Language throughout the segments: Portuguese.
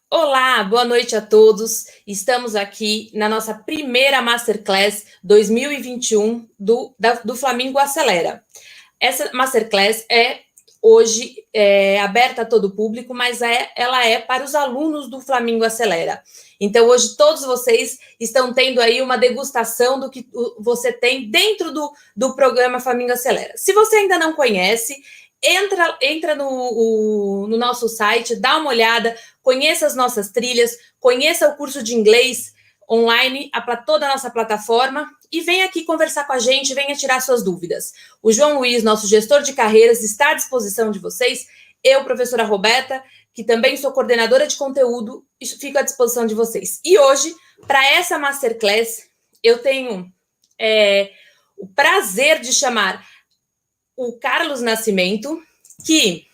Olá, boa noite a todos. Estamos aqui na nossa primeira Masterclass 2021 do Flamingo Acelera. Essa Masterclass hoje aberta a todo o público, mas ela é para os alunos do Flamingo Acelera. Então, hoje todos vocês estão tendo aí uma degustação do que você tem dentro do programa Flamingo Acelera. Se você ainda não conhece, entra no nosso site, dá uma olhada, conheça as nossas trilhas, conheça o curso de inglês online para toda a nossa plataforma e venha aqui conversar com a gente, venha tirar suas dúvidas. O João Luiz, nosso gestor de carreiras, está à disposição de vocês. Eu, professora Roberta, que também sou coordenadora de conteúdo, fico à disposição de vocês. E hoje, para essa Masterclass, eu tenho o prazer de chamar o Carlos Nascimento, que,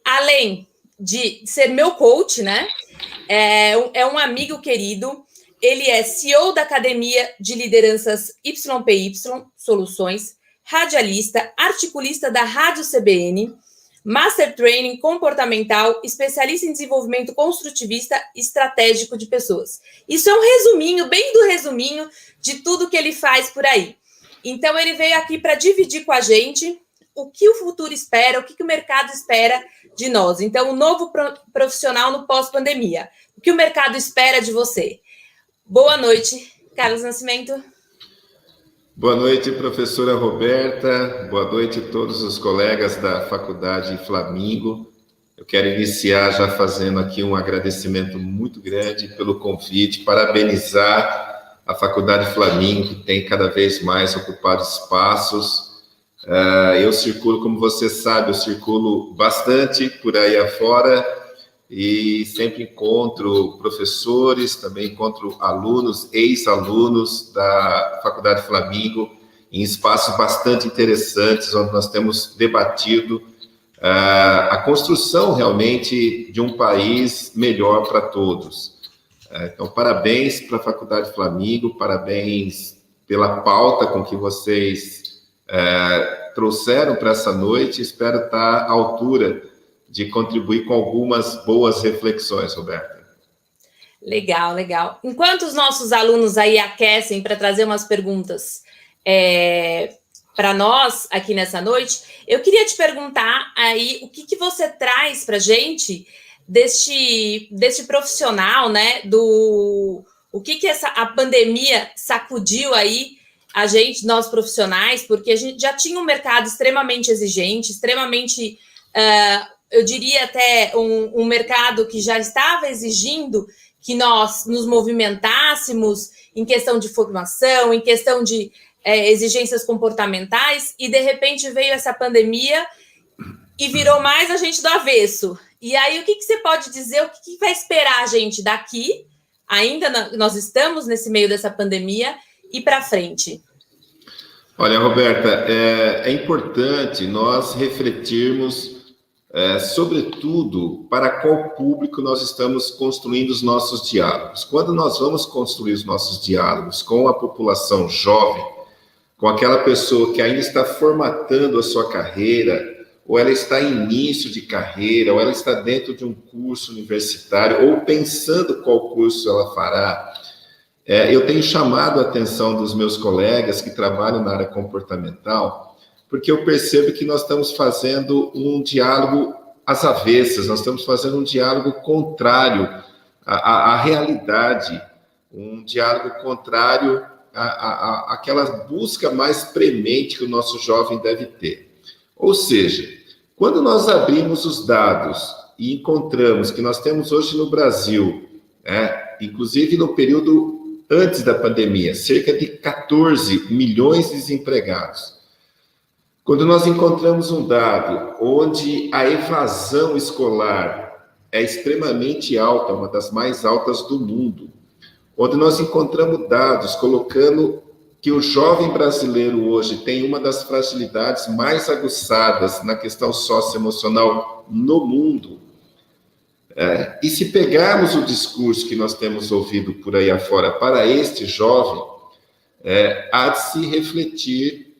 além de ser meu coach, né, é um amigo querido. Ele é CEO da Academia de Lideranças YPY Soluções, radialista, articulista da Rádio CBN, Master Training comportamental, especialista em desenvolvimento construtivista estratégico de pessoas. Isso é um resuminho, bem do resuminho, de tudo que ele faz por aí. Então, ele veio aqui para dividir com a gente o que o futuro espera, o que o mercado espera de nós. Então, o novo profissional no pós-pandemia. O que o mercado espera de você? Boa noite, Carlos Nascimento. Boa noite, professora Roberta. Boa noite a todos os colegas da Faculdade Flamingo. Eu quero iniciar já fazendo aqui um agradecimento muito grande pelo convite, parabenizar a Faculdade Flamingo, que tem cada vez mais ocupado espaços. Eu circulo, como você sabe, eu circulo bastante por aí afora e sempre encontro professores, também encontro alunos, ex-alunos da Faculdade Flamingo, em espaços bastante interessantes, onde nós temos debatido a construção realmente de um país melhor para todos. Então, parabéns para a Faculdade Flamingo, parabéns pela pauta com que vocês trouxeram para essa noite. Espero estar à altura de contribuir com algumas boas reflexões, Roberta. Legal, legal. Enquanto os nossos alunos aí aquecem para trazer umas perguntas para nós aqui nessa noite, eu queria te perguntar aí o que você traz para a gente deste profissional, né? O que a pandemia sacudiu aí a gente, nós profissionais, porque a gente já tinha um mercado extremamente exigente, extremamente, eu diria até um mercado que já estava exigindo que nós nos movimentássemos em questão de formação, em questão de exigências comportamentais, e de repente veio essa pandemia e virou mais a gente do avesso. E aí, o que você pode dizer, o que vai esperar a gente daqui, ainda nós estamos nesse meio dessa pandemia, e para frente? Olha, Roberta, é importante nós refletirmos, sobretudo, para qual público nós estamos construindo os nossos diálogos. Quando nós vamos construir os nossos diálogos com a população jovem, com aquela pessoa que ainda está formatando a sua carreira, ou ela está em início de carreira, ou ela está dentro de um curso universitário, ou pensando qual curso ela fará, eu tenho chamado a atenção dos meus colegas que trabalham na área comportamental, porque eu percebo que nós estamos fazendo um diálogo às avessas, nós estamos fazendo um diálogo contrário à realidade, um diálogo contrário àquela busca mais premente que o nosso jovem deve ter. Ou seja, quando nós abrimos os dados e encontramos que nós temos hoje no Brasil, inclusive no período antes da pandemia, cerca de 14 milhões de desempregados. Quando nós encontramos um dado onde a evasão escolar é extremamente alta, uma das mais altas do mundo, onde nós encontramos dados colocando que o jovem brasileiro hoje tem uma das fragilidades mais aguçadas na questão socioemocional no mundo, e se pegarmos o discurso que nós temos ouvido por aí afora para este jovem, há de se refletir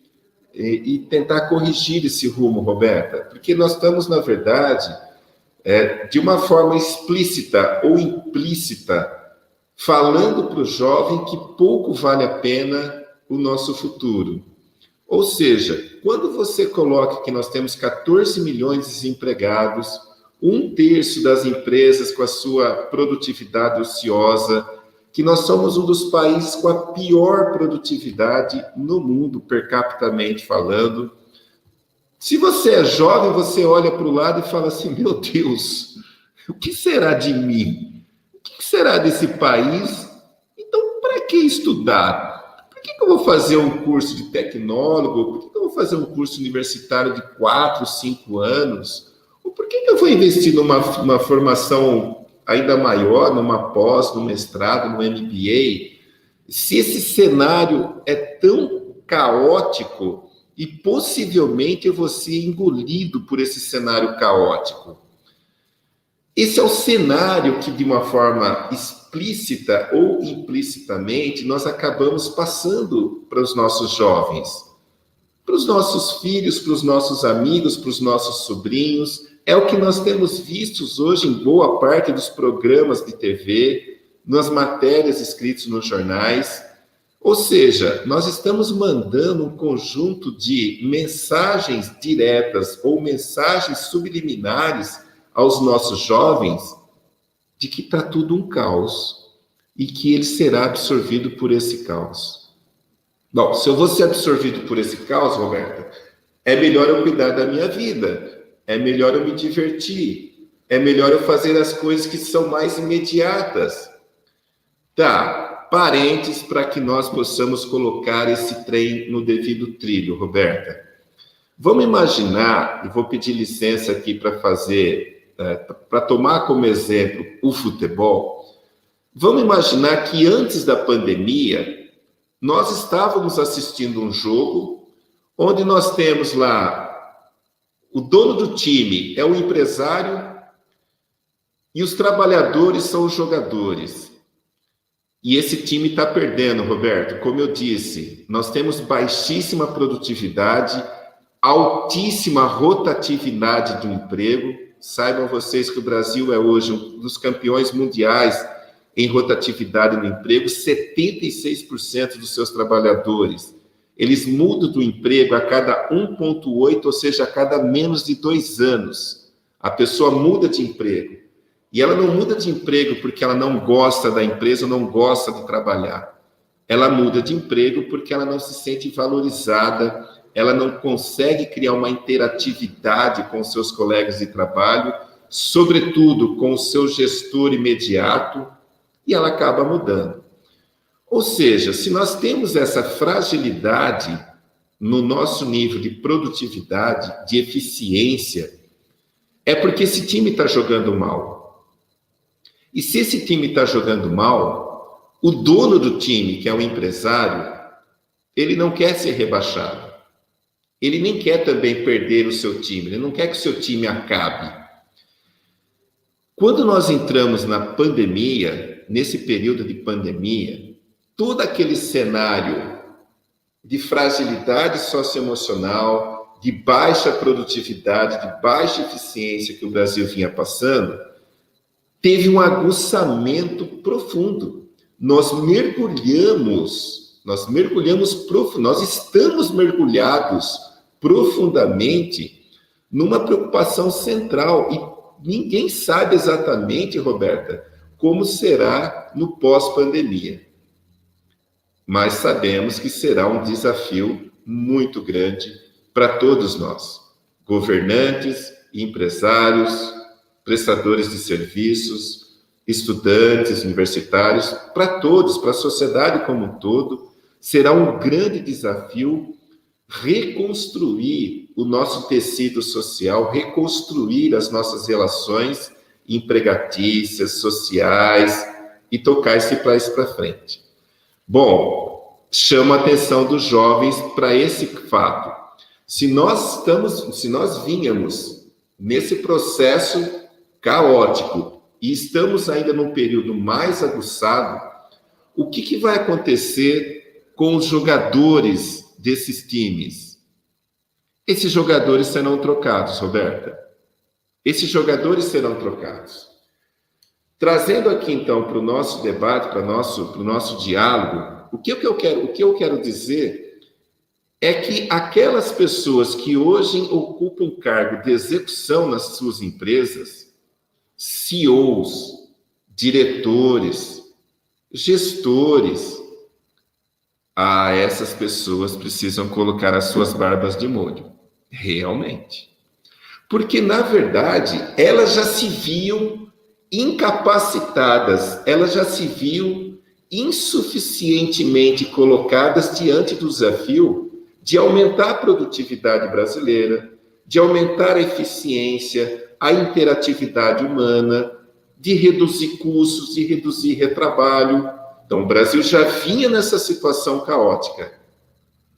e tentar corrigir esse rumo, Roberta, porque nós estamos, na verdade, de uma forma explícita ou implícita, falando para o jovem que pouco vale a pena o nosso futuro. Ou seja, quando você coloca que nós temos 14 milhões de desempregados, 1/3 das empresas com a sua produtividade ociosa, que nós somos um dos países com a pior produtividade no mundo, per capitamente falando. Se você é jovem, você olha para o lado e fala assim, meu Deus, o que será de mim? O que será desse país? Então, para que estudar? Por que eu vou fazer um curso de tecnólogo? Por que eu vou fazer um curso universitário de 4, 5 anos? Ou por que eu vou investir numa formação ainda maior, numa pós, no mestrado, no MBA? Se esse cenário é tão caótico e possivelmente eu vou ser engolido por esse cenário caótico. Esse é o cenário que, de uma forma explícita ou implicitamente, nós acabamos passando para os nossos jovens, para os nossos filhos, para os nossos amigos, para os nossos sobrinhos. É o que nós temos visto hoje em boa parte dos programas de TV, nas matérias escritas nos jornais. Ou seja, nós estamos mandando um conjunto de mensagens diretas ou mensagens subliminares aos nossos jovens de que está tudo um caos e que ele será absorvido por esse caos. Bom, se eu vou ser absorvido por esse caos, Roberta, é melhor eu cuidar da minha vida, é melhor eu me divertir, é melhor eu fazer as coisas que são mais imediatas. Tá. Parentes para que nós possamos colocar esse trem no devido trilho, Roberta. Vamos imaginar, e vou pedir licença aqui para tomar como exemplo o futebol. Vamos imaginar que antes da pandemia, nós estávamos assistindo um jogo onde nós temos lá o dono do time é o empresário e os trabalhadores são os jogadores. E esse time está perdendo, Roberto. Como eu disse, nós temos baixíssima produtividade, altíssima rotatividade do emprego. Saibam vocês que o Brasil é hoje um dos campeões mundiais em rotatividade no emprego. 76% dos seus trabalhadores, eles mudam do emprego a cada 1,8, ou seja, a cada menos de 2 anos. A pessoa muda de emprego. E ela não muda de emprego porque ela não gosta da empresa ou não gosta de trabalhar. Ela muda de emprego porque ela não se sente valorizada, ela não consegue criar uma interatividade com seus colegas de trabalho, sobretudo com o seu gestor imediato, e ela acaba mudando. Ou seja, se nós temos essa fragilidade no nosso nível de produtividade, de eficiência, é porque esse time está jogando mal. E se esse time está jogando mal, o dono do time, que é o empresário, ele não quer ser rebaixado. Ele nem quer também perder o seu time, ele não quer que o seu time acabe. Quando nós entramos na pandemia, nesse período de pandemia, todo aquele cenário de fragilidade socioemocional, de baixa produtividade, de baixa eficiência que o Brasil vinha passando, teve um aguçamento profundo. Nós estamos mergulhados profundamente numa preocupação central e ninguém sabe exatamente, Roberta, como será no pós-pandemia. Mas sabemos que será um desafio muito grande para todos nós, governantes, empresários, prestadores de serviços, estudantes, universitários, para todos, para a sociedade como um todo, será um grande desafio reconstruir o nosso tecido social, reconstruir as nossas relações empregatícias, sociais e tocar esse país para frente. Bom, chamo a atenção dos jovens para esse fato. Se nós vínhamos nesse processo caótico e estamos ainda num período mais aguçado, o que vai acontecer com os jogadores desses times? Esses jogadores serão trocados, Roberta. Esses jogadores serão trocados. Trazendo aqui, então, para o nosso debate, para o nosso diálogo, o que eu quero dizer é que aquelas pessoas que hoje ocupam cargo de execução nas suas empresas, CEOs, diretores, gestores, essas pessoas precisam colocar as suas barbas de molho, realmente. Porque, na verdade, elas já se viam incapacitadas, elas já se viam insuficientemente colocadas diante do desafio de aumentar a produtividade brasileira, de aumentar a eficiência, a interatividade humana, de reduzir custos, de reduzir retrabalho. Então, o Brasil já vinha nessa situação caótica.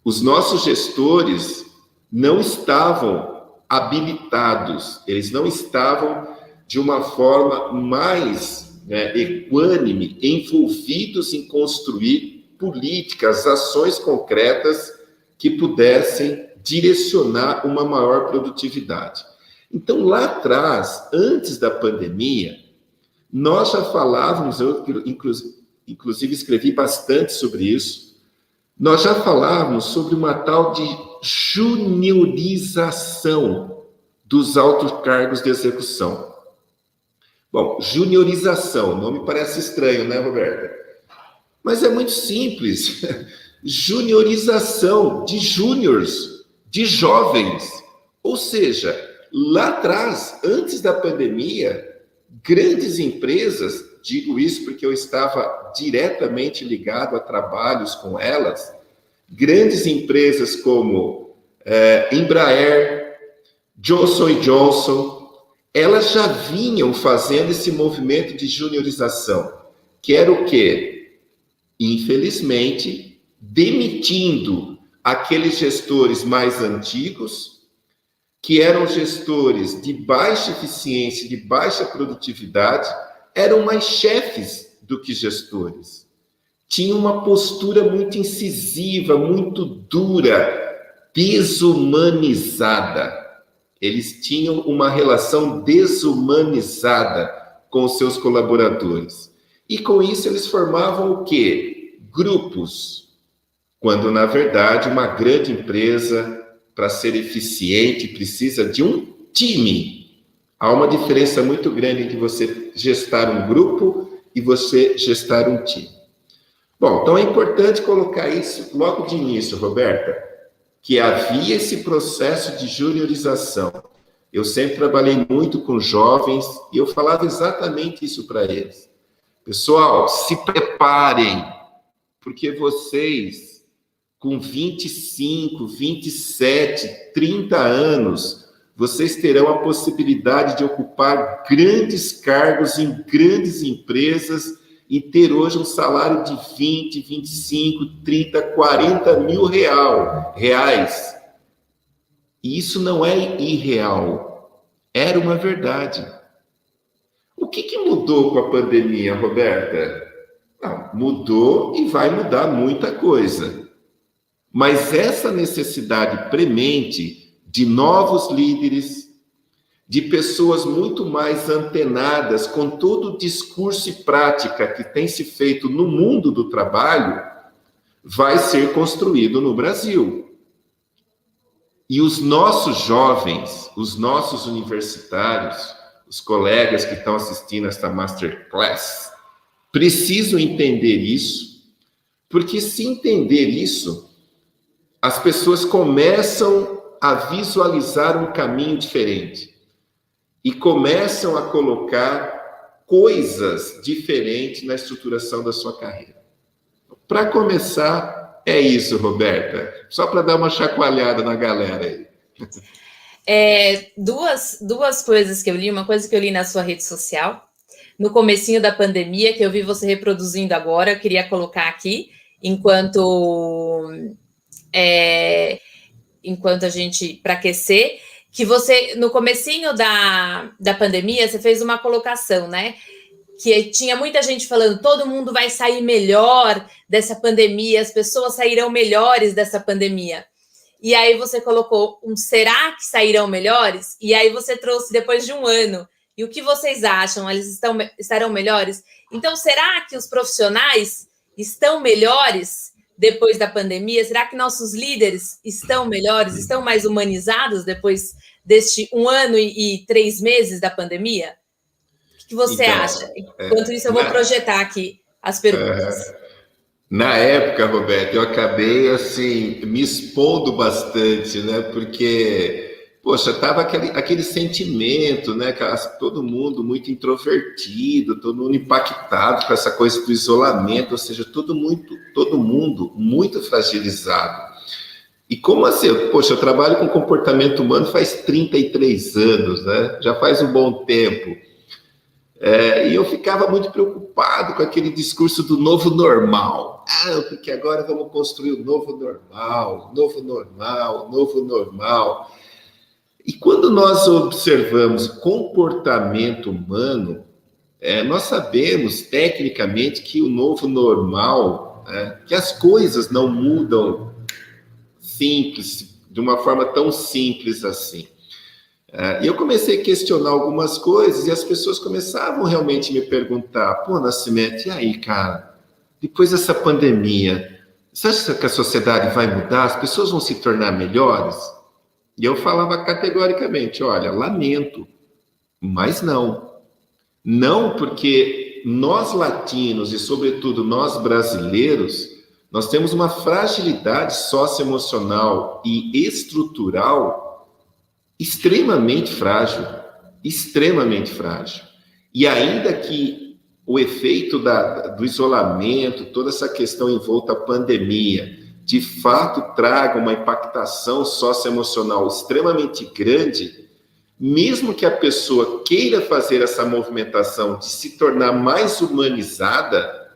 Os nossos gestores não estavam habilitados, eles não estavam de uma forma mais equânime, envolvidos em construir políticas, ações concretas que pudessem direcionar uma maior produtividade. Então, lá atrás, antes da pandemia, nós já falávamos, eu inclusive escrevi bastante sobre isso, nós já falávamos sobre uma tal de juniorização dos altos cargos de execução. Bom, juniorização, não me parece estranho, né, Roberta? Mas é muito simples. Juniorização de júniors, de jovens. Ou seja, lá atrás, antes da pandemia, grandes empresas, digo isso porque eu estava diretamente ligado a trabalhos com elas, grandes empresas como Embraer, Johnson & Johnson, elas já vinham fazendo esse movimento de juniorização, que era o quê? Infelizmente, demitindo aqueles gestores mais antigos, que eram gestores de baixa eficiência, de baixa produtividade, eram mais chefes do que gestores. Tinham uma postura muito incisiva, muito dura, desumanizada. Eles tinham uma relação desumanizada com os seus colaboradores. E com isso eles formavam o quê? Grupos. Quando, na verdade, uma grande empresa, para ser eficiente, precisa de um time. Há uma diferença muito grande entre você gestar um grupo e você gestar um time. Bom, então é importante colocar isso logo de início, Roberta, que havia esse processo de juniorização. Eu sempre trabalhei muito com jovens e eu falava exatamente isso para eles. Pessoal, se preparem, porque vocês, com 25, 27, 30 anos, vocês terão a possibilidade de ocupar grandes cargos em grandes empresas e ter hoje um salário de 20, 25, 30, 40 mil reais. E isso não é irreal, era uma verdade. O que mudou com a pandemia, Roberta? Não, mudou e vai mudar muita coisa. Mas essa necessidade premente de novos líderes, de pessoas muito mais antenadas com todo o discurso e prática que tem se feito no mundo do trabalho, vai ser construído no Brasil. E os nossos jovens, os nossos universitários, os colegas que estão assistindo esta Masterclass, precisam entender isso, porque se entender isso, as pessoas começam a visualizar um caminho diferente e começam a colocar coisas diferentes na estruturação da sua carreira. Para começar, é isso, Roberta. Só para dar uma chacoalhada na galera aí. Duas coisas que eu li. Uma coisa que eu li na sua rede social, no comecinho da pandemia, que eu vi você reproduzindo agora, eu queria colocar aqui, enquanto a gente, para aquecer, que você, no comecinho da pandemia, você fez uma colocação, né? Que tinha muita gente falando, todo mundo vai sair melhor dessa pandemia, as pessoas sairão melhores dessa pandemia. E aí você colocou será que sairão melhores? E aí você trouxe depois de um ano. E o que vocês acham? Eles estarão melhores? Então, será que os profissionais estão melhores depois da pandemia? Será que nossos líderes estão melhores? Estão mais humanizados depois deste 1 ano e 3 meses da pandemia? O que você acha? Enquanto isso, eu vou projetar aqui as perguntas. Na época, Roberto, eu acabei, assim, me expondo bastante, né? Porque, poxa, tava aquele sentimento, né? Todo mundo muito introvertido, todo mundo impactado com essa coisa do isolamento, ou seja, todo mundo muito fragilizado. E como assim? Poxa, eu trabalho com comportamento humano faz 33 anos, né? Já faz um bom tempo. E eu ficava muito preocupado com aquele discurso do novo normal. Porque agora vamos construir o novo normal, novo normal, novo normal. E quando nós observamos comportamento humano, nós sabemos tecnicamente que o novo normal, que as coisas não mudam simples, de uma forma tão simples assim. E eu comecei a questionar algumas coisas e as pessoas começavam realmente a me perguntar: pô, Nascimento, e aí, cara? Depois dessa pandemia, você acha que a sociedade vai mudar? As pessoas vão se tornar melhores? E eu falava categoricamente: olha, lamento, mas não. Não, porque nós latinos e, sobretudo, nós brasileiros, nós temos uma fragilidade socioemocional e estrutural extremamente frágil, extremamente frágil. E ainda que o efeito do isolamento, toda essa questão envolta à pandemia, de fato traga uma impactação socioemocional extremamente grande, mesmo que a pessoa queira fazer essa movimentação de se tornar mais humanizada,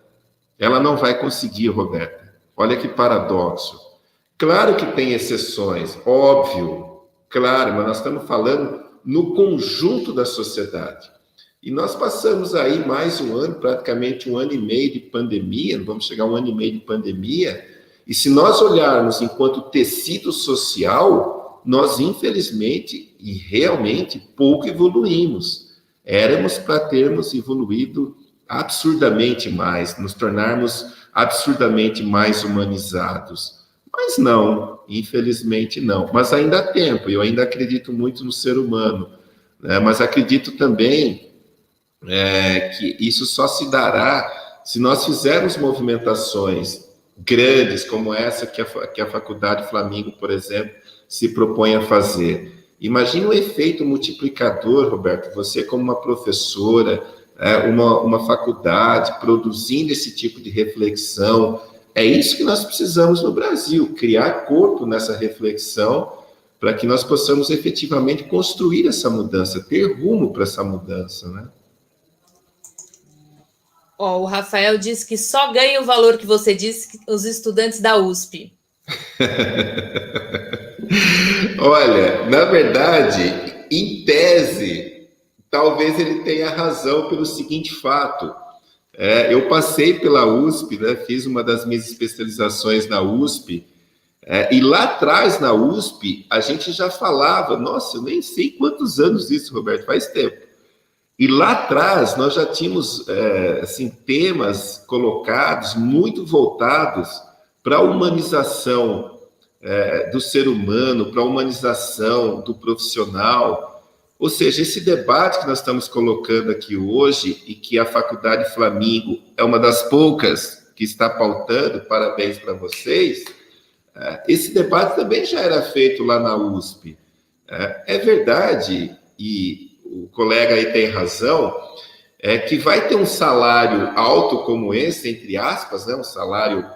ela não vai conseguir, Roberta. Olha que paradoxo. Claro que tem exceções, óbvio, claro, mas nós estamos falando no conjunto da sociedade. E nós passamos aí mais um ano, praticamente 1 ano e meio de pandemia, vamos chegar a 1 ano e meio de pandemia, e se nós olharmos enquanto tecido social, nós infelizmente e realmente pouco evoluímos. Éramos para termos evoluído absurdamente mais, nos tornarmos absurdamente mais humanizados. Mas não, infelizmente não. Mas ainda há tempo, eu ainda acredito muito no ser humano, né? Mas acredito também que isso só se dará se nós fizermos movimentações grandes como essa que a Faculdade Flamingo, por exemplo, se propõe a fazer. Imagine o efeito multiplicador, Roberto, você como uma professora, uma faculdade produzindo esse tipo de reflexão. É isso que nós precisamos no Brasil, criar corpo nessa reflexão para que nós possamos efetivamente construir essa mudança, ter rumo para essa mudança, né? O Rafael disse que só ganha o valor que você disse os estudantes da USP. Olha, na verdade, em tese, talvez ele tenha razão pelo seguinte fato. Eu passei pela USP, né, fiz uma das minhas especializações na USP, e lá atrás, na USP, a gente já falava, nossa, eu nem sei quantos anos isso, Roberto, faz tempo. E lá atrás, nós já tínhamos assim, temas colocados muito voltados para a humanização do ser humano, para a humanização do profissional. Ou seja, esse debate que nós estamos colocando aqui hoje e que a Faculdade Flamingo é uma das poucas que está pautando, parabéns para vocês, esse debate também já era feito lá na USP. É verdade, e o colega aí tem razão, que vai ter um salário alto como esse, entre aspas, né, um salário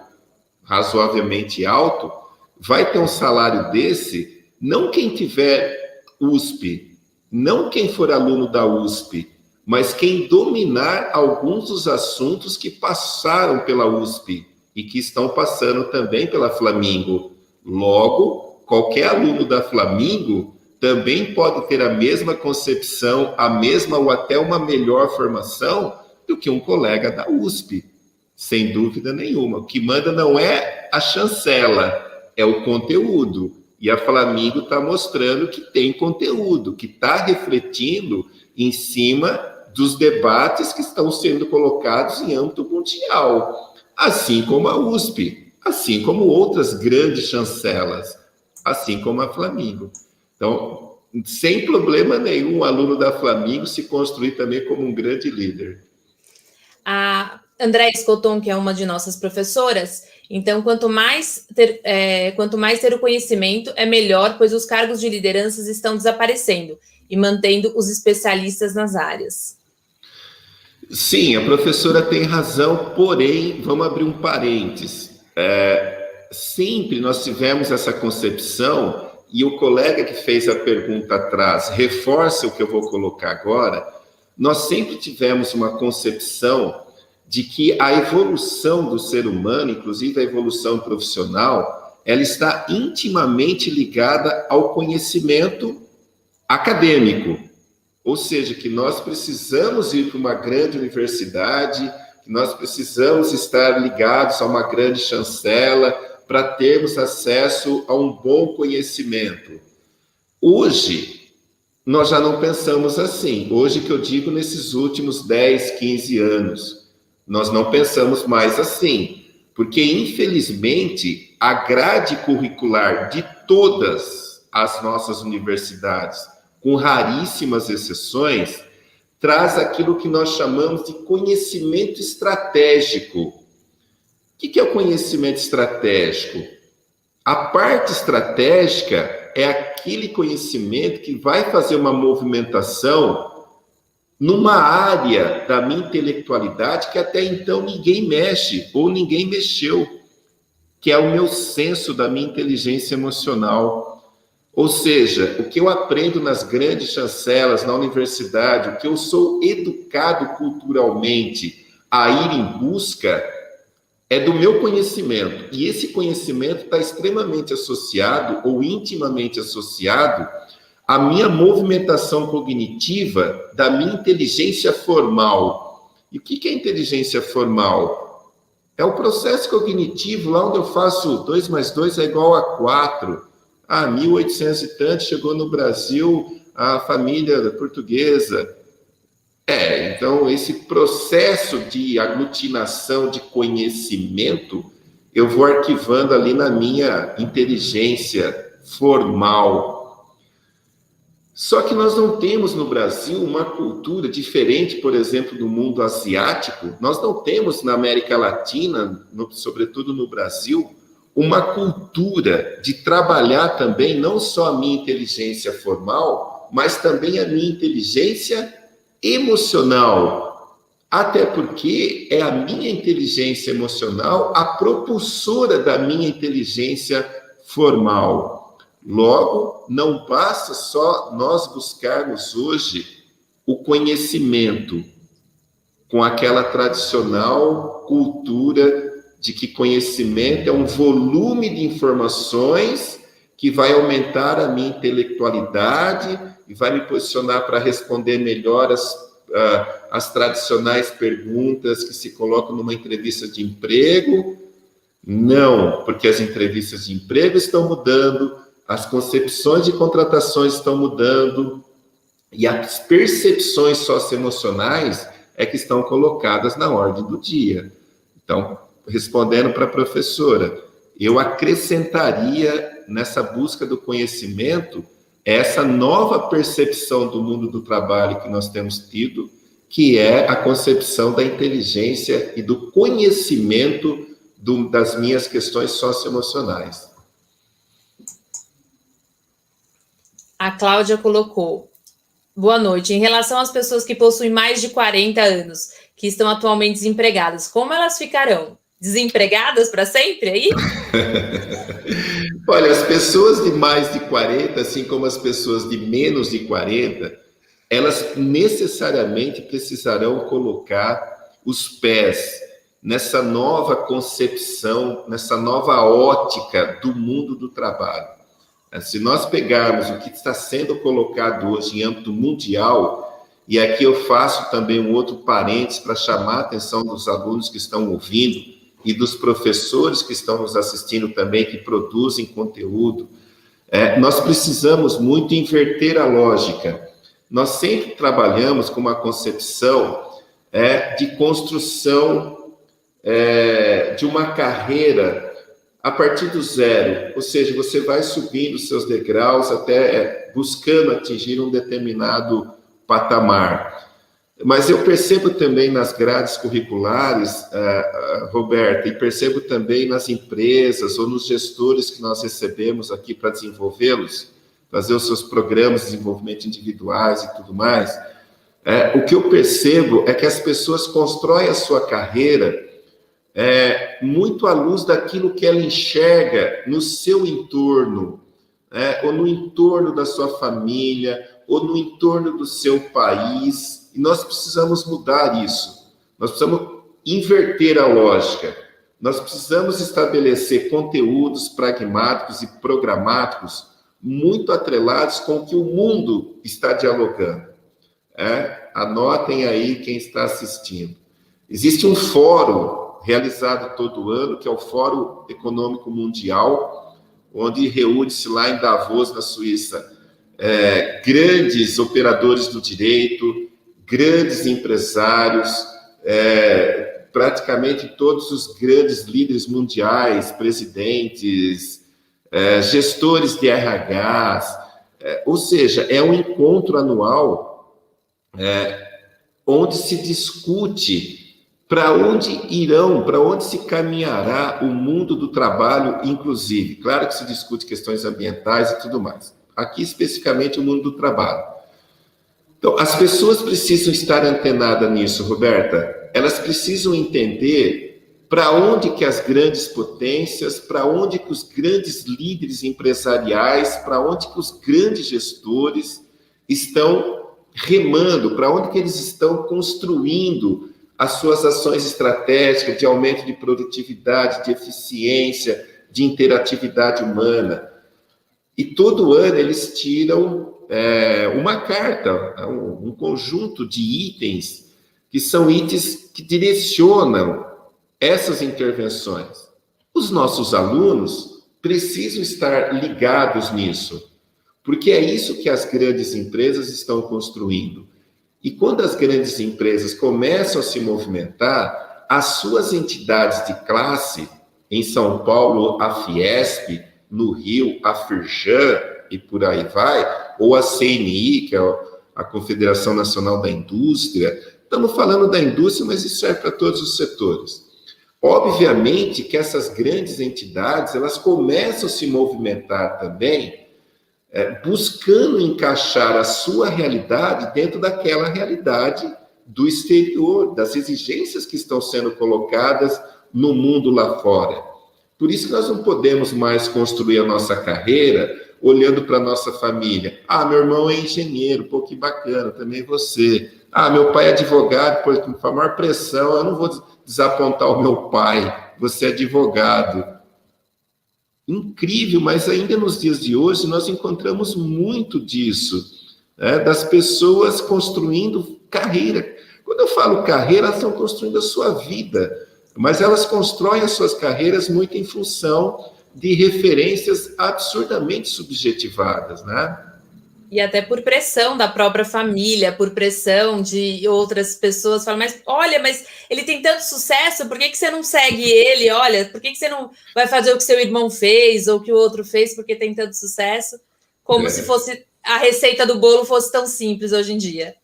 razoavelmente alto, vai ter um salário desse, não quem tiver USP, não quem for aluno da USP, mas quem dominar alguns dos assuntos que passaram pela USP e que estão passando também pela Flamingo. Logo, qualquer aluno da Flamingo também pode ter a mesma concepção, a mesma ou até uma melhor formação do que um colega da USP, sem dúvida nenhuma. O que manda não é a chancela, é o conteúdo. E a Flamingo está mostrando que tem conteúdo, que está refletindo em cima dos debates que estão sendo colocados em âmbito mundial, assim como a USP, assim como outras grandes chancelas, assim como a Flamingo. Então, sem problema nenhum, o aluno da Flamingo se construir também como um grande líder. A Andréa Escoton, que é uma de nossas professoras, então, quanto mais ter o conhecimento, é melhor, pois os cargos de lideranças estão desaparecendo e mantendo os especialistas nas áreas. Sim, a professora tem razão, porém, vamos abrir um parênteses. Sempre nós tivemos essa concepção, e o colega que fez a pergunta atrás reforça o que eu vou colocar agora. Nós sempre tivemos uma concepção de que a evolução do ser humano, inclusive a evolução profissional, ela está intimamente ligada ao conhecimento acadêmico. Ou seja, que nós precisamos ir para uma grande universidade, que nós precisamos estar ligados a uma grande chancela para termos acesso a um bom conhecimento. Hoje, nós já não pensamos assim. Hoje, que eu digo, nesses últimos 10, 15 anos, nós não pensamos mais assim, porque, infelizmente, a grade curricular de todas as nossas universidades, com raríssimas exceções, traz aquilo que nós chamamos de conhecimento estratégico. O que é o conhecimento estratégico? A parte estratégica é aquele conhecimento que vai fazer uma movimentação numa área da minha intelectualidade que até então ninguém mexe ou ninguém mexeu, que é o meu senso da minha inteligência emocional. Ou seja, o que eu aprendo nas grandes chancelas, na universidade, o que eu sou educado culturalmente a ir em busca é do meu conhecimento. E esse conhecimento está extremamente associado ou intimamente associado à minha movimentação cognitiva da minha inteligência formal. E o que é inteligência formal? É o processo cognitivo lá onde eu faço 2 mais 2 é igual a 4. 1800 e tanto, chegou no Brasil a família portuguesa. Então, esse processo de aglutinação de conhecimento, eu vou arquivando ali na minha inteligência formal. Só que nós não temos no Brasil uma cultura diferente, por exemplo, do mundo asiático. Nós não temos na América Latina, sobretudo no Brasil, uma cultura de trabalhar também não só a minha inteligência formal, mas também a minha inteligência emocional. Até porque é a minha inteligência emocional a propulsora da minha inteligência formal. Logo, não basta só nós buscarmos hoje o conhecimento com aquela tradicional cultura de que conhecimento é um volume de informações que vai aumentar a minha intelectualidade e vai me posicionar para responder melhor as tradicionais perguntas que se colocam numa entrevista de emprego. Não, porque as entrevistas de emprego estão mudando, as concepções de contratações estão mudando e as percepções socioemocionais é que estão colocadas na ordem do dia. Então, respondendo para a professora, eu acrescentaria nessa busca do conhecimento essa nova percepção do mundo do trabalho que nós temos tido, que é a concepção da inteligência e do conhecimento das minhas questões socioemocionais. A Cláudia colocou: boa noite. Em relação às pessoas que possuem mais de 40 anos, que estão atualmente desempregadas, como elas ficarão? Desempregadas para sempre aí? Olha, as pessoas de mais de 40, assim como as pessoas de menos de 40, elas necessariamente precisarão colocar os pés nessa nova concepção, nessa nova ótica do mundo do trabalho. Se nós pegarmos o que está sendo colocado hoje em âmbito mundial, e aqui eu faço também um outro parênteses para chamar a atenção dos alunos que estão ouvindo e dos professores que estão nos assistindo também, que produzem conteúdo. Nós precisamos muito inverter a lógica. Nós sempre trabalhamos com uma concepção de construção de uma carreira a partir do zero, ou seja, você vai subindo seus degraus até buscando atingir um determinado patamar. Mas eu percebo também nas grades curriculares, Roberta, e percebo também nas empresas ou nos gestores que nós recebemos aqui para desenvolvê-los, fazer os seus programas de desenvolvimento individuais e tudo mais. O que eu percebo é que as pessoas constroem a sua carreira muito à luz daquilo que ela enxerga no seu entorno, ou no entorno da sua família, ou no entorno do seu país, e nós precisamos mudar isso. Nós precisamos inverter a lógica. Nós precisamos estabelecer conteúdos pragmáticos e programáticos muito atrelados com o que o mundo está dialogando. Anotem aí quem está assistindo. Existe um fórum realizado todo ano, que é o Fórum Econômico Mundial, onde reúne-se lá em Davos, na Suíça, grandes operadores do direito, grandes empresários, praticamente todos os grandes líderes mundiais, presidentes, gestores de RH, ou seja, é um encontro anual onde se discute para onde se caminhará o mundo do trabalho, inclusive. Claro que se discute questões ambientais e tudo mais. Aqui, especificamente, o mundo do trabalho. Então, as pessoas precisam estar antenadas nisso, Roberta. Elas precisam entender para onde que as grandes potências, para onde que os grandes líderes empresariais, para onde que os grandes gestores estão remando, para onde que eles estão construindo as suas ações estratégicas de aumento de produtividade, de eficiência, de interatividade humana. E todo ano eles tiram uma carta, um conjunto de itens, que são itens que direcionam essas intervenções. Os nossos alunos precisam estar ligados nisso, porque é isso que as grandes empresas estão construindo. E quando as grandes empresas começam a se movimentar, as suas entidades de classe, em São Paulo, a Fiesp, no Rio, a Firjan, e por aí vai, ou a CNI, que é a Confederação Nacional da Indústria, estamos falando da indústria, mas isso serve para todos os setores. Obviamente que essas grandes entidades, elas começam a se movimentar também, buscando encaixar a sua realidade dentro daquela realidade do exterior, das exigências que estão sendo colocadas no mundo lá fora. Por isso que nós não podemos mais construir a nossa carreira olhando para a nossa família. Meu irmão é engenheiro, pô, que bacana, também você. Meu pai é advogado, pô, com a maior pressão, eu não vou desapontar o meu pai, você é advogado. Incrível, mas ainda nos dias de hoje nós encontramos muito disso, das pessoas construindo carreira. Quando eu falo carreira, elas estão construindo a sua vida, mas elas constroem as suas carreiras muito em função de referências absurdamente subjetivadas, né? E até por pressão da própria família, por pressão de outras pessoas, falam, mas ele tem tanto sucesso, por que você não segue ele? Olha, por que você não vai fazer o que seu irmão fez, ou o que o outro fez, porque tem tanto sucesso? Como se fosse a receita do bolo fosse tão simples hoje em dia.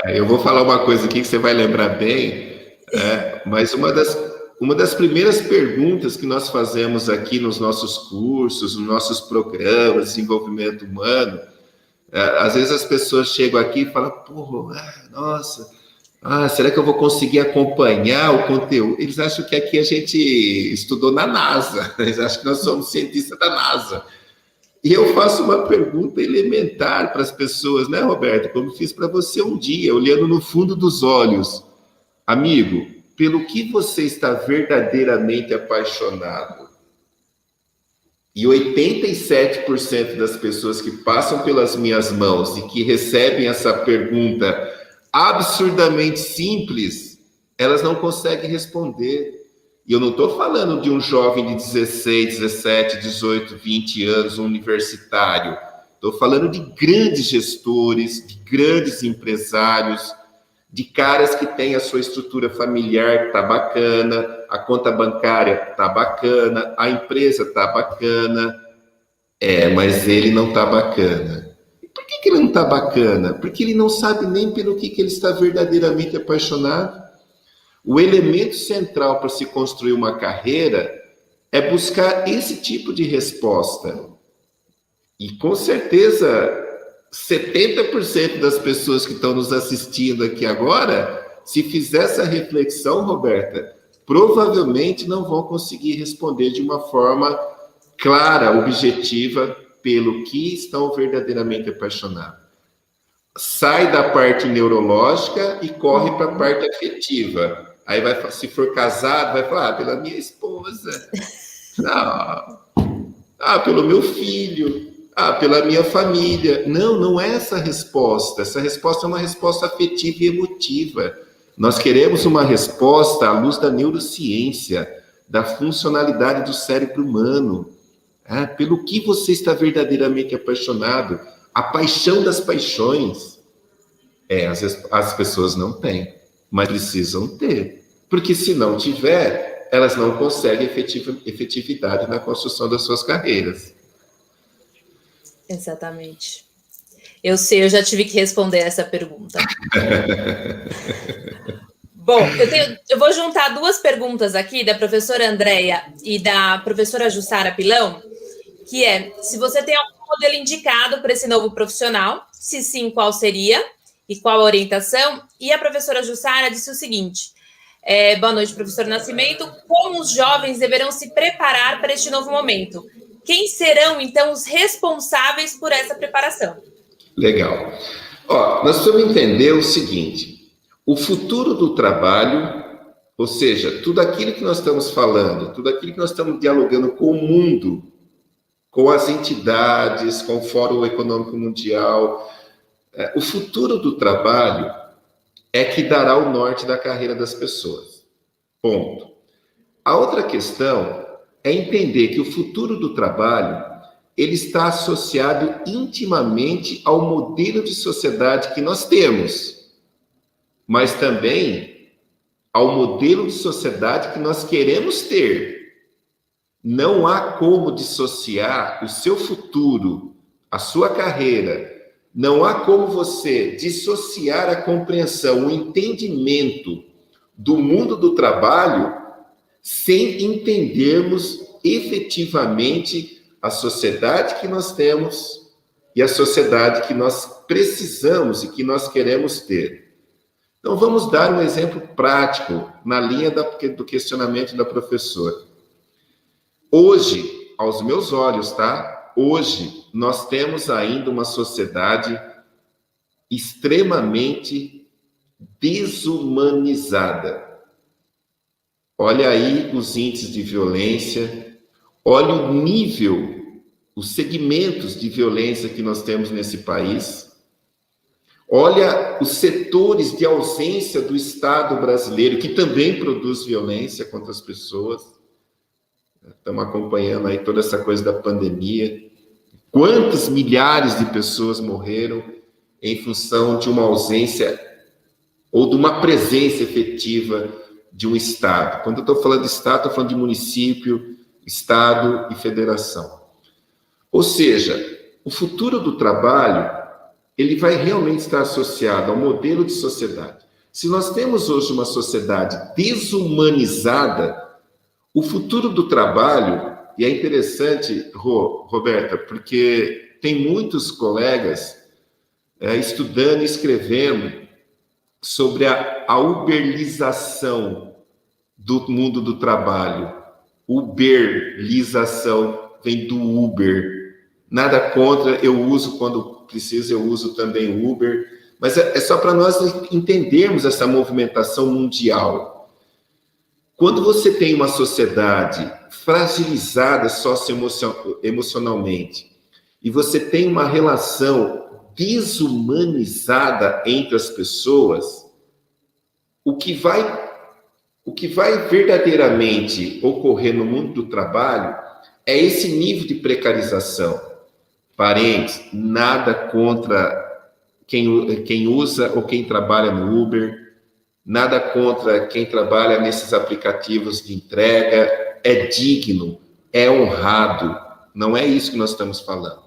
Eu vou falar uma coisa aqui que você vai lembrar bem, mas uma das primeiras perguntas que nós fazemos aqui nos nossos cursos, nos nossos programas de desenvolvimento humano, às vezes as pessoas chegam aqui e falam, nossa, será que eu vou conseguir acompanhar o conteúdo? Eles acham que aqui a gente estudou na NASA, eles acham que nós somos cientistas da NASA. E eu faço uma pergunta elementar para as pessoas, né, Roberto? Como fiz para você um dia, olhando no fundo dos olhos. Amigo, pelo que você está verdadeiramente apaixonado? E 87% das pessoas que passam pelas minhas mãos e que recebem essa pergunta absurdamente simples, elas não conseguem responder. E eu não estou falando de um jovem de 16, 17, 18, 20 anos, um universitário. Estou falando de grandes gestores, de grandes empresários, de caras que têm a sua estrutura familiar que está bacana, a conta bancária está bacana, a empresa está bacana. Mas ele não está bacana. E por que ele não está bacana? Porque ele não sabe nem pelo que ele está verdadeiramente apaixonado. O elemento central para se construir uma carreira é buscar esse tipo de resposta. E com certeza, 70% das pessoas que estão nos assistindo aqui agora, se fizer essa reflexão, Roberta, provavelmente não vão conseguir responder de uma forma clara, objetiva, pelo que estão verdadeiramente apaixonados. Sai da parte neurológica e corre para a parte afetiva. Aí, se for casado, vai falar, pela minha esposa, pelo meu filho, pela minha família. Não é essa resposta. Essa resposta é uma resposta afetiva e emotiva. Nós queremos uma resposta à luz da neurociência, da funcionalidade do cérebro humano. Pelo que você está verdadeiramente apaixonado. A paixão das paixões. As pessoas não têm, mas precisam ter. Porque se não tiver, elas não conseguem efetividade na construção das suas carreiras. Exatamente. Eu sei, eu já tive que responder essa pergunta. Bom, eu vou juntar duas perguntas aqui, da professora Andréia e da professora Jussara Pilão, que é, se você tem algum modelo indicado para esse novo profissional, se sim, qual seria e qual a orientação? E a professora Jussara disse o seguinte, boa noite, professor Nascimento, como os jovens deverão se preparar para este novo momento? Quem serão, então, os responsáveis por essa preparação? Legal. Nós precisamos entender o seguinte, o futuro do trabalho, ou seja, tudo aquilo que nós estamos falando, tudo aquilo que nós estamos dialogando com o mundo, com as entidades, com o Fórum Econômico Mundial, o futuro do trabalho é que dará o norte da carreira das pessoas. Ponto. A outra questão é entender que o futuro do trabalho ele está associado intimamente ao modelo de sociedade que nós temos, mas também ao modelo de sociedade que nós queremos ter. Não há como dissociar o seu futuro, a sua carreira, não há como você dissociar a compreensão, o entendimento do mundo do trabalho sem entendermos efetivamente a sociedade que nós temos e a sociedade que nós precisamos e que nós queremos ter. Então, vamos dar um exemplo prático na linha do questionamento da professora. Hoje, aos meus olhos, Hoje, nós temos ainda uma sociedade extremamente desumanizada. Olha aí os índices de violência, olha o nível, os segmentos de violência que nós temos nesse país. Olha os setores de ausência do Estado brasileiro, que também produz violência contra as pessoas. Estamos acompanhando aí toda essa coisa da pandemia. Quantas milhares de pessoas morreram em função de uma ausência ou de uma presença efetiva de um Estado. Quando eu estou falando de Estado, estou falando de município, Estado e federação. Ou seja, o futuro do trabalho, ele vai realmente estar associado ao modelo de sociedade. Se nós temos hoje uma sociedade desumanizada, o futuro do trabalho, e é interessante, Roberta, porque tem muitos colegas estudando e escrevendo sobre a uberização do mundo do trabalho. Uberização vem do Uber. Nada contra, eu uso quando preciso, eu uso também o Uber, mas é só para nós entendermos essa movimentação mundial. Quando você tem uma sociedade fragilizada socioemocionalmente e você tem uma relação desumanizada entre as pessoas, o que vai O que vai verdadeiramente ocorrer no mundo do trabalho é esse nível de precarização. Parentes, nada contra quem usa ou quem trabalha no Uber, nada contra quem trabalha nesses aplicativos de entrega, é digno, é honrado, não é isso que nós estamos falando.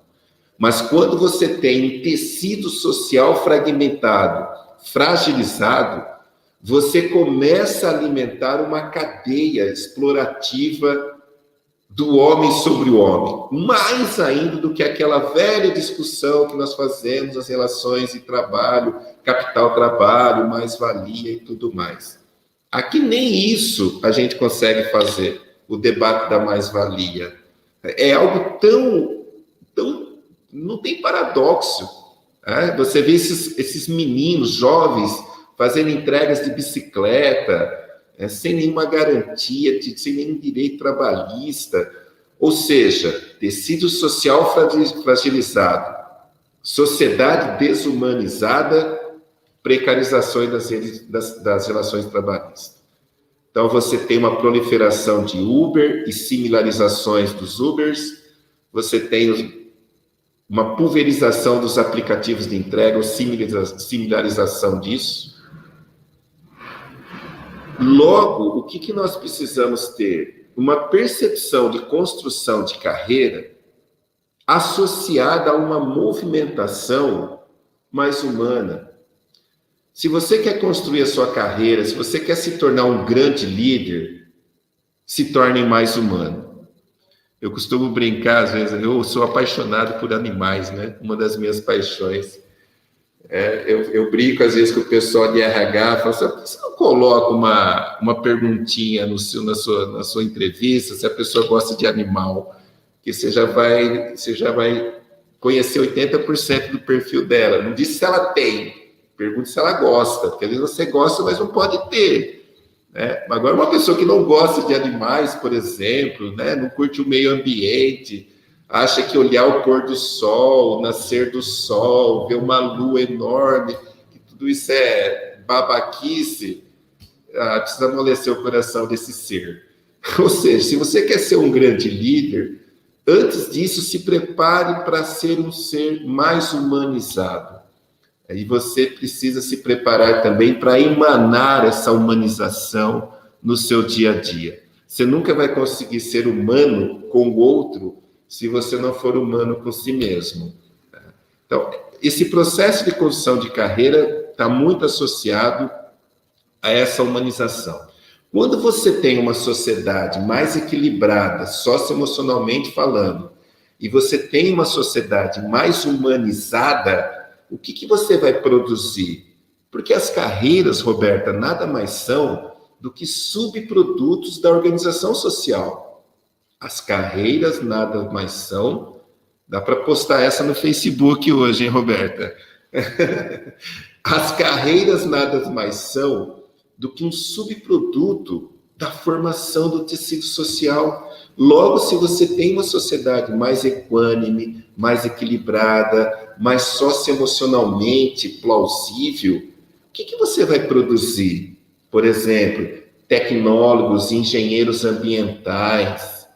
Mas quando você tem um tecido social fragmentado, fragilizado, você começa a alimentar uma cadeia explorativa do homem sobre o homem, mais ainda do que aquela velha discussão que nós fazemos nas relações de trabalho, capital-trabalho, mais-valia e tudo mais. Aqui nem isso a gente consegue fazer, o debate da mais-valia. É algo tão não tem paradoxo. Você vê esses meninos jovens fazendo entregas de bicicleta, sem nenhuma garantia, sem nenhum direito trabalhista. Ou seja, tecido social fragilizado, sociedade desumanizada, precarização das relações trabalhistas. Então, você tem uma proliferação de Uber e similarizações dos Ubers, você tem uma pulverização dos aplicativos de entrega, similarização disso. Logo, o que nós precisamos ter? Uma percepção de construção de carreira associada a uma movimentação mais humana. Se você quer construir a sua carreira, se você quer se tornar um grande líder, se torne mais humano. Eu costumo brincar, às vezes, eu sou apaixonado por animais, né? Uma das minhas paixões. Eu brinco, às vezes, com o pessoal de RH, falo assim, por que você não coloca uma perguntinha na sua entrevista, se a pessoa gosta de animal, que você já vai conhecer 80% do perfil dela. Não diz se ela tem, pergunte se ela gosta, porque às vezes você gosta, mas não pode ter. Agora, uma pessoa que não gosta de animais, por exemplo, não curte o meio ambiente, acha que olhar o pôr do sol, o nascer do sol, ver uma lua enorme, que tudo isso é babaquice, precisa amolecer o coração desse ser. Ou seja, se você quer ser um grande líder, antes disso, se prepare para ser um ser mais humanizado. Aí você precisa se preparar também para emanar essa humanização no seu dia a dia. Você nunca vai conseguir ser humano com o outro se você não for humano com si mesmo. Então, esse processo de construção de carreira está muito associado a essa humanização. Quando você tem uma sociedade mais equilibrada, socioemocionalmente falando, e você tem uma sociedade mais humanizada, o que você vai produzir? Porque as carreiras, Roberta, nada mais são do que subprodutos da organização social. As carreiras nada mais são... Dá para postar essa no Facebook hoje, hein, Roberta? As carreiras nada mais são do que um subproduto da formação do tecido social. Logo, se você tem uma sociedade mais equânime, mais equilibrada, mais socioemocionalmente plausível, o que você vai produzir? Por exemplo, tecnólogos, engenheiros ambientais,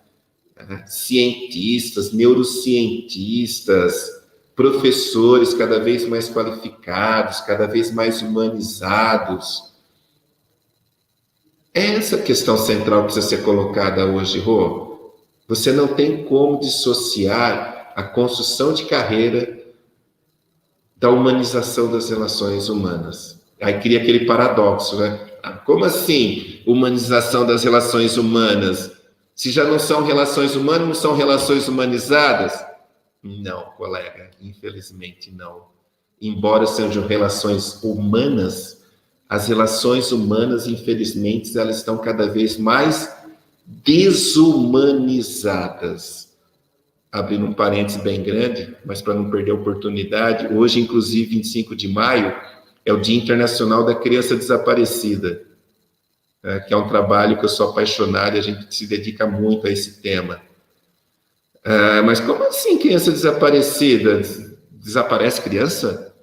cientistas, neurocientistas, professores cada vez mais qualificados, cada vez mais humanizados. Essa questão central precisa ser colocada hoje, Rô. Você não tem como dissociar a construção de carreira da humanização das relações humanas. Aí cria aquele paradoxo, né? Como assim humanização das relações humanas? Se já não são relações humanas, não são relações humanizadas? Não, colega, infelizmente não. Embora sejam relações humanas, as relações humanas, infelizmente, elas estão cada vez mais desumanizadas. Abrindo um parênteses bem grande, mas para não perder a oportunidade, hoje, inclusive, 25 de maio, é o Dia Internacional da Criança Desaparecida, que é um trabalho que eu sou apaixonado e a gente se dedica muito a esse tema. Mas como assim criança desaparecida? Desaparece criança?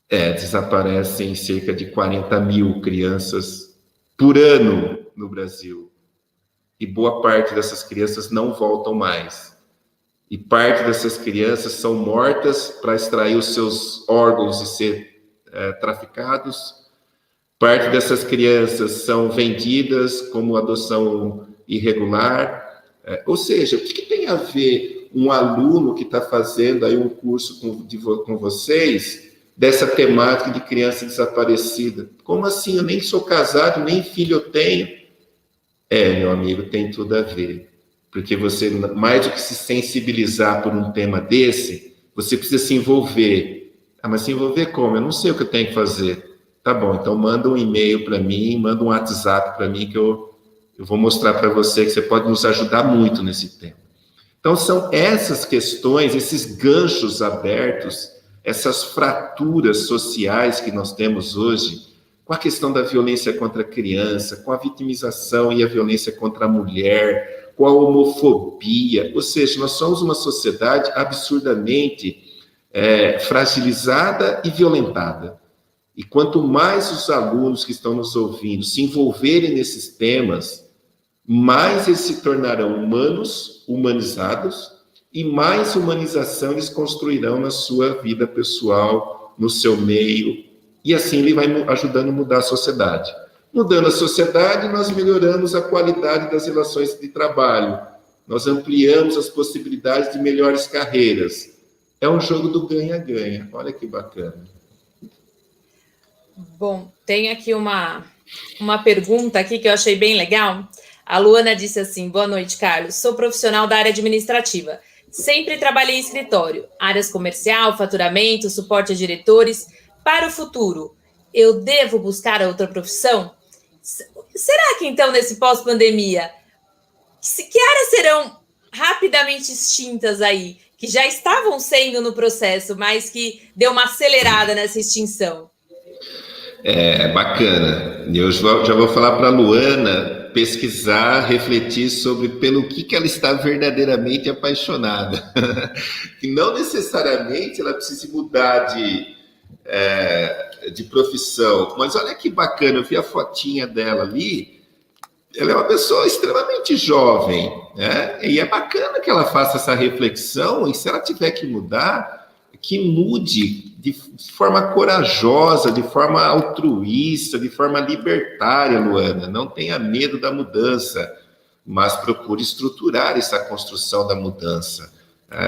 Desaparecem cerca de 40 mil crianças por ano no Brasil. E boa parte dessas crianças não voltam mais. E parte dessas crianças são mortas para extrair os seus órgãos e ser traficados. Parte dessas crianças são vendidas como adoção irregular. Ou seja, o que tem a ver um aluno que está fazendo aí um curso com vocês dessa temática de criança desaparecida? Como assim? Eu nem sou casado, nem filho eu tenho. Meu amigo, tem tudo a ver. Porque você, mais do que se sensibilizar por um tema desse, você precisa se envolver. Mas se envolver como? Eu não sei o que eu tenho que fazer. Tá bom, então manda um e-mail para mim, manda um WhatsApp para mim, que eu vou mostrar para você que você pode nos ajudar muito nesse tema. Então, são essas questões, esses ganchos abertos, essas fraturas sociais que nós temos hoje, com a questão da violência contra a criança, com a vitimização e a violência contra a mulher, com a homofobia. Ou seja, nós somos uma sociedade absurdamente fragilizada e violentada. E quanto mais os alunos que estão nos ouvindo se envolverem nesses temas, mais eles se tornarão humanos, humanizados, e mais humanização eles construirão na sua vida pessoal, no seu meio, e assim ele vai ajudando a mudar a sociedade. Mudando a sociedade, nós melhoramos a qualidade das relações de trabalho, nós ampliamos as possibilidades de melhores carreiras. É um jogo do ganha-ganha, olha que bacana. Bom, tem aqui uma pergunta aqui que eu achei bem legal. A Luana disse assim: boa noite, Carlos. Sou profissional da área administrativa. Sempre trabalhei em escritório, áreas comercial, faturamento, suporte a diretores. Para o futuro, eu devo buscar outra profissão? Será que, então, nesse pós-pandemia, que áreas serão rapidamente extintas aí, que já estavam sendo no processo, mas que deu uma acelerada nessa extinção? Bacana. Eu já vou falar para a Luana pesquisar, refletir sobre pelo que ela está verdadeiramente apaixonada. Que não necessariamente ela precisa mudar de profissão. Mas olha que bacana, eu vi a fotinha dela ali. Ela é uma pessoa extremamente jovem, né? E é bacana que ela faça essa reflexão, e se ela tiver que mudar, que mude de forma corajosa, de forma altruísta, de forma libertária, Luana. Não tenha medo da mudança, mas procure estruturar essa construção da mudança.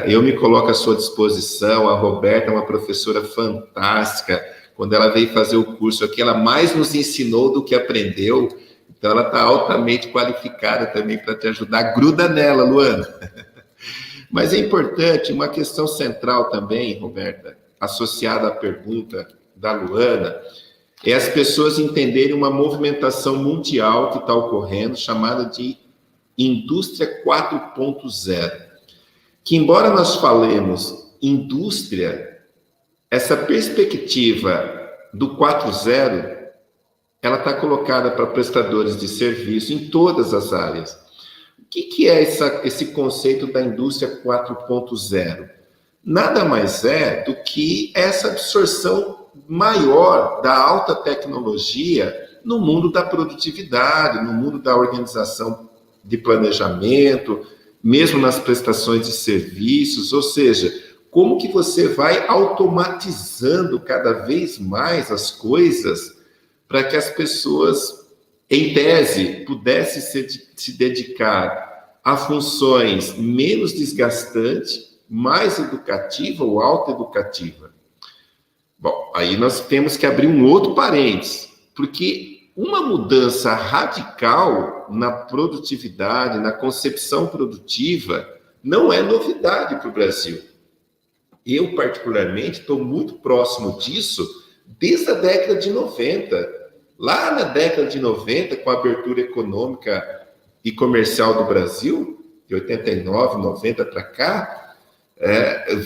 Eu me coloco à sua disposição. A Roberta é uma professora fantástica. Quando ela veio fazer o curso aqui, ela mais nos ensinou do que aprendeu. Então, ela está altamente qualificada também para te ajudar. Gruda nela, Luana. Mas é importante, uma questão central também, Roberta, associada à pergunta da Luana, é as pessoas entenderem uma movimentação mundial que está ocorrendo, chamada de Indústria 4.0. Que, embora nós falemos indústria, essa perspectiva do 4.0, ela está colocada para prestadores de serviço em todas as áreas. O que é esse conceito da indústria 4.0? Nada mais é do que essa absorção maior da alta tecnologia no mundo da produtividade, no mundo da organização de planejamento, mesmo nas prestações de serviços. Ou seja, como que você vai automatizando cada vez mais as coisas para que as pessoas, em tese, pudessem se dedicar a funções menos desgastantes, mais educativa ou autoeducativa. Bom, aí nós temos que abrir um outro parênteses, porque uma mudança radical na produtividade, na concepção produtiva, não é novidade para o Brasil. Eu, particularmente, estou muito próximo disso desde a década de 90. Lá na década de 90, com a abertura econômica e comercial do Brasil, de 89, 90 para cá,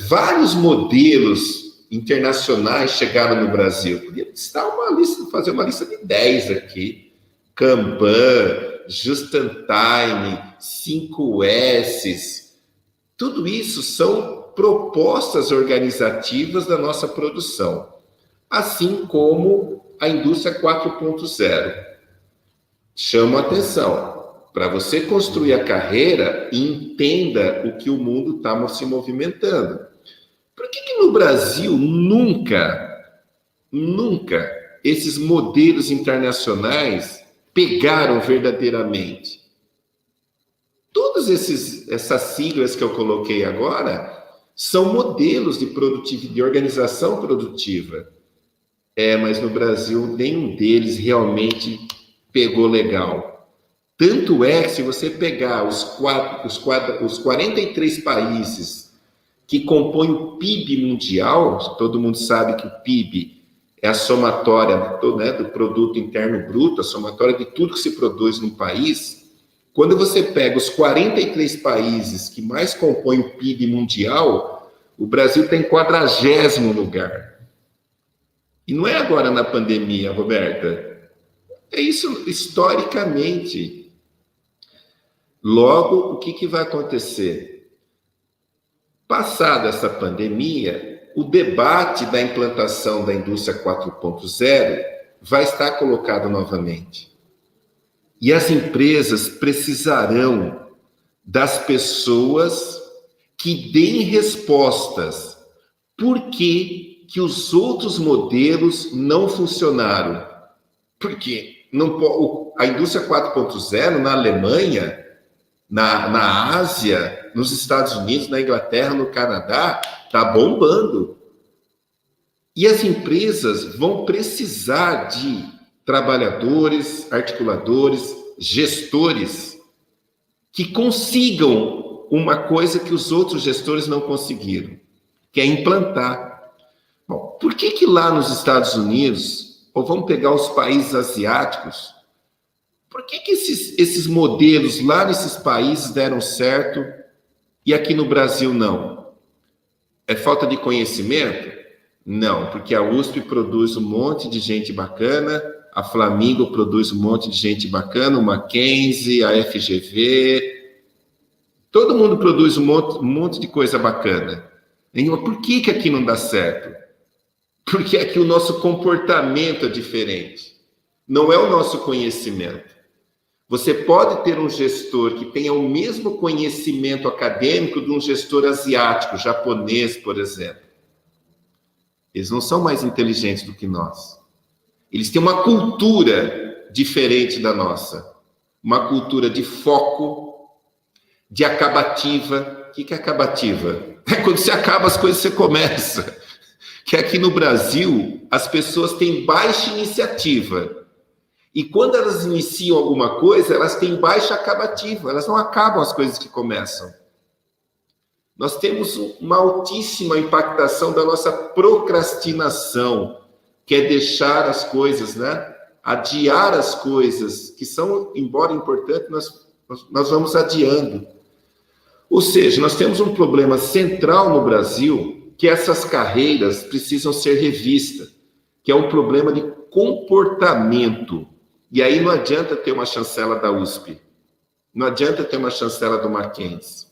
vários modelos internacionais chegaram no Brasil. Podia estar fazer uma lista de 10 aqui. Kanban, Just-in-Time, 5S. Tudo isso são propostas organizativas da nossa produção, assim como a indústria 4.0. chamo a atenção. Para você construir a carreira, entenda o que o mundo está se movimentando. Por que no Brasil nunca esses modelos internacionais pegaram verdadeiramente? Todas essas siglas que eu coloquei agora são modelos de organização produtiva. Mas no Brasil nenhum deles realmente pegou legal. Tanto é que se você pegar os 43 países que compõem o PIB mundial, todo mundo sabe que o PIB é a somatória do produto interno bruto, a somatória de tudo que se produz num país. Quando você pega os 43 países que mais compõem o PIB mundial, o Brasil está em 40º lugar. E não é agora na pandemia, Roberta. É isso historicamente. Logo, o que vai acontecer? Passada essa pandemia, o debate da implantação da indústria 4.0 vai estar colocado novamente. E as empresas precisarão das pessoas que deem respostas. Por que os outros modelos não funcionaram? Porque a indústria 4.0 na Alemanha, na Ásia, nos Estados Unidos, na Inglaterra, no Canadá, está bombando. E as empresas vão precisar de trabalhadores, articuladores, gestores que consigam uma coisa que os outros gestores não conseguiram, que é implantar. Bom, por que lá nos Estados Unidos, ou vamos pegar os países asiáticos, por que esses modelos lá nesses países deram certo e aqui no Brasil não? É falta de conhecimento? Não, porque a USP produz um monte de gente bacana, a Flamingo produz um monte de gente bacana, o Mackenzie, a FGV, todo mundo produz um monte de coisa bacana. Por que aqui não dá certo? Porque aqui o nosso comportamento é diferente. Não é o nosso conhecimento. Você pode ter um gestor que tenha o mesmo conhecimento acadêmico de um gestor asiático, japonês, por exemplo. Eles não são mais inteligentes do que nós. Eles têm uma cultura diferente da nossa. Uma cultura de foco, de acabativa. O que é acabativa? É quando você acaba as coisas, você começa. Que aqui no Brasil, as pessoas têm baixa iniciativa. E quando elas iniciam alguma coisa, elas têm baixa acabativa. Elas não acabam as coisas que começam. Nós temos uma altíssima impactação da nossa procrastinação, que é deixar as coisas, adiar as coisas, que são, embora importantes, nós vamos adiando. Ou seja, nós temos um problema central no Brasil, que essas carreiras precisam ser revistas, que é um problema de comportamento. E aí não adianta ter uma chancela da USP, não adianta ter uma chancela do Mackenzie.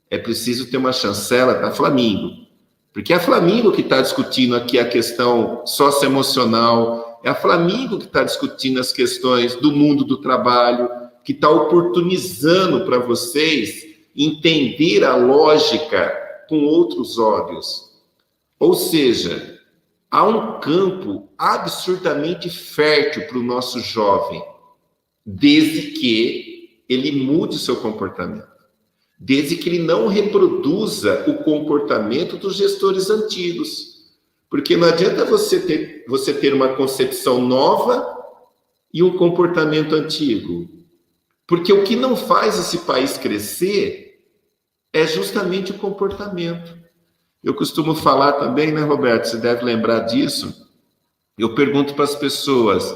É preciso ter uma chancela da Flamingo, porque é a Flamingo que está discutindo aqui a questão socioemocional, é a Flamingo que está discutindo as questões do mundo do trabalho, que está oportunizando para vocês entender a lógica com outros olhos. Ou seja, há um campo absurdamente fértil para o nosso jovem, desde que ele mude o seu comportamento, desde que ele não reproduza o comportamento dos gestores antigos. Porque não adianta você ter uma concepção nova e um comportamento antigo. Porque o que não faz esse país crescer é justamente o comportamento. Eu costumo falar também, Roberto? Você deve lembrar disso. Eu pergunto para as pessoas,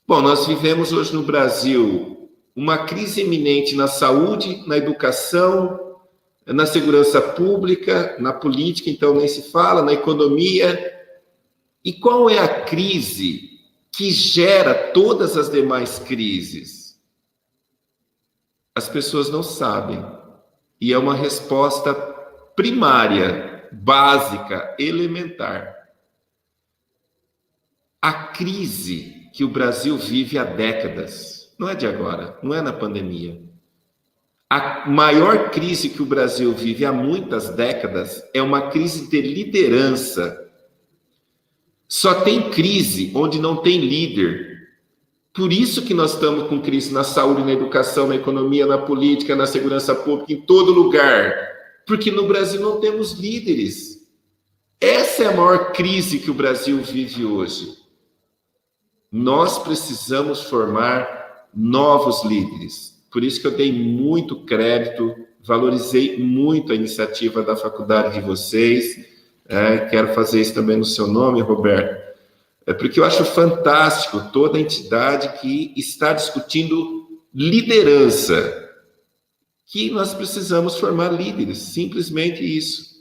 bom, nós vivemos hoje no Brasil uma crise iminente na saúde, na educação, na segurança pública, na política, então nem se fala, na economia. E qual é a crise que gera todas as demais crises? As pessoas não sabem. E é uma resposta primária, básica, elementar. A crise que o Brasil vive há décadas não é de agora, não é na pandemia. A maior crise que o Brasil vive há muitas décadas é uma crise de liderança. Só tem crise onde não tem líder. Por isso que nós estamos com crise na saúde, na educação, na economia, na política, na segurança pública, em todo lugar. Porque no Brasil não temos líderes. Essa é a maior crise que o Brasil vive hoje. Nós precisamos formar novos líderes. Por isso que eu dei muito crédito, valorizei muito a iniciativa da faculdade de vocês. Quero fazer isso também no seu nome, Roberto. Porque eu acho fantástico toda a entidade que está discutindo liderança. Que nós precisamos formar líderes, simplesmente isso.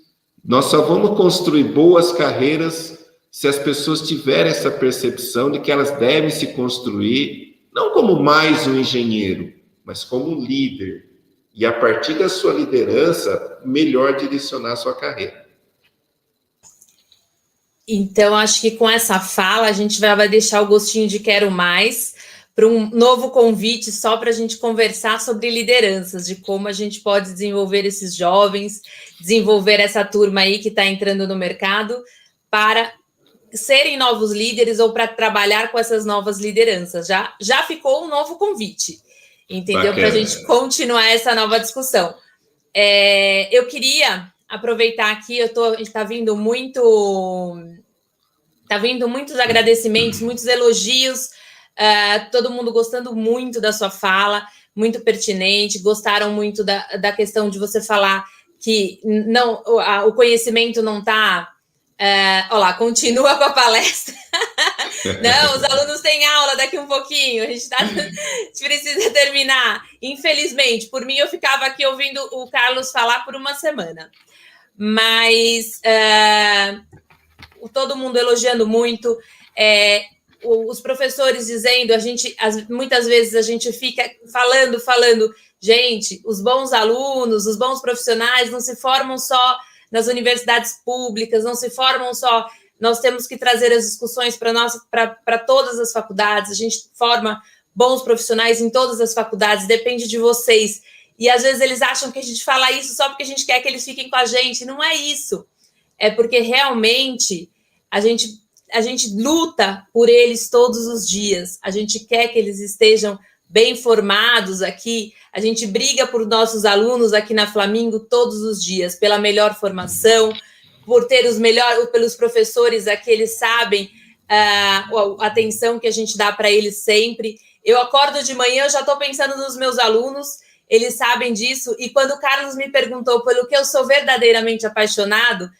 Nós só vamos construir boas carreiras se as pessoas tiverem essa percepção de que elas devem se construir, não como mais um engenheiro, mas como um líder. E a partir da sua liderança, melhor direcionar a sua carreira. Então, acho que com essa fala, a gente vai deixar o gostinho de quero mais para um novo convite só para a gente conversar sobre lideranças, de como a gente pode desenvolver esses jovens, desenvolver essa turma aí que está entrando no mercado para serem novos líderes ou para trabalhar com essas novas lideranças. Já ficou um novo convite, entendeu? Para a gente continuar essa nova discussão. Eu queria aproveitar aqui, está vindo muitos agradecimentos, muitos elogios, todo mundo gostando muito da sua fala, muito pertinente, gostaram muito da questão de você falar que não, o conhecimento não está... olha lá, continua com a palestra. Não, os alunos têm aula daqui um pouquinho, a gente precisa terminar. Infelizmente, por mim, eu ficava aqui ouvindo o Carlos falar por uma semana. Mas todo mundo elogiando muito, os professores dizendo, muitas vezes a gente fica falando, gente, os bons alunos, os bons profissionais não se formam só nas universidades públicas, não se formam só, nós temos que trazer as discussões para todas as faculdades, a gente forma bons profissionais em todas as faculdades, depende de vocês. E às vezes eles acham que a gente fala isso só porque a gente quer que eles fiquem com a gente. Não é isso. É porque realmente a gente luta por eles todos os dias. A gente quer que eles estejam bem formados aqui. A gente briga por nossos alunos aqui na Flamingo todos os dias, pela melhor formação, por ter pelos professores aqui, eles sabem a atenção que a gente dá para eles sempre. Eu acordo de manhã, eu já estou pensando nos meus alunos, eles sabem disso, e quando o Carlos me perguntou pelo que eu sou verdadeiramente apaixonada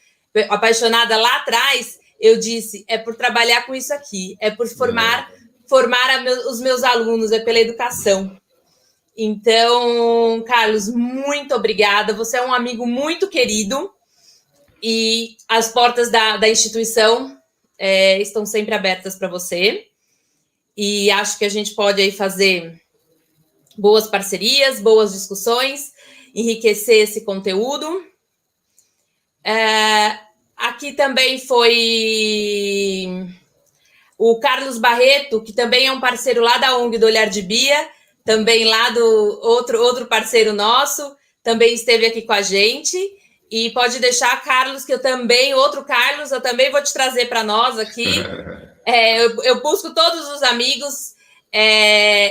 lá atrás, eu disse, é por trabalhar com isso aqui, é por formar os meus alunos, é pela educação. Então, Carlos, muito obrigada, você é um amigo muito querido, e as portas da instituição estão sempre abertas para você, e acho que a gente pode aí fazer boas parcerias, boas discussões, enriquecer esse conteúdo. Aqui também foi o Carlos Barreto, que também é um parceiro lá da ONG do Olhar de Bia, também lá do outro parceiro nosso, também esteve aqui com a gente. E pode deixar, Carlos, que outro Carlos, eu também vou te trazer para nós aqui. Eu busco todos os amigos,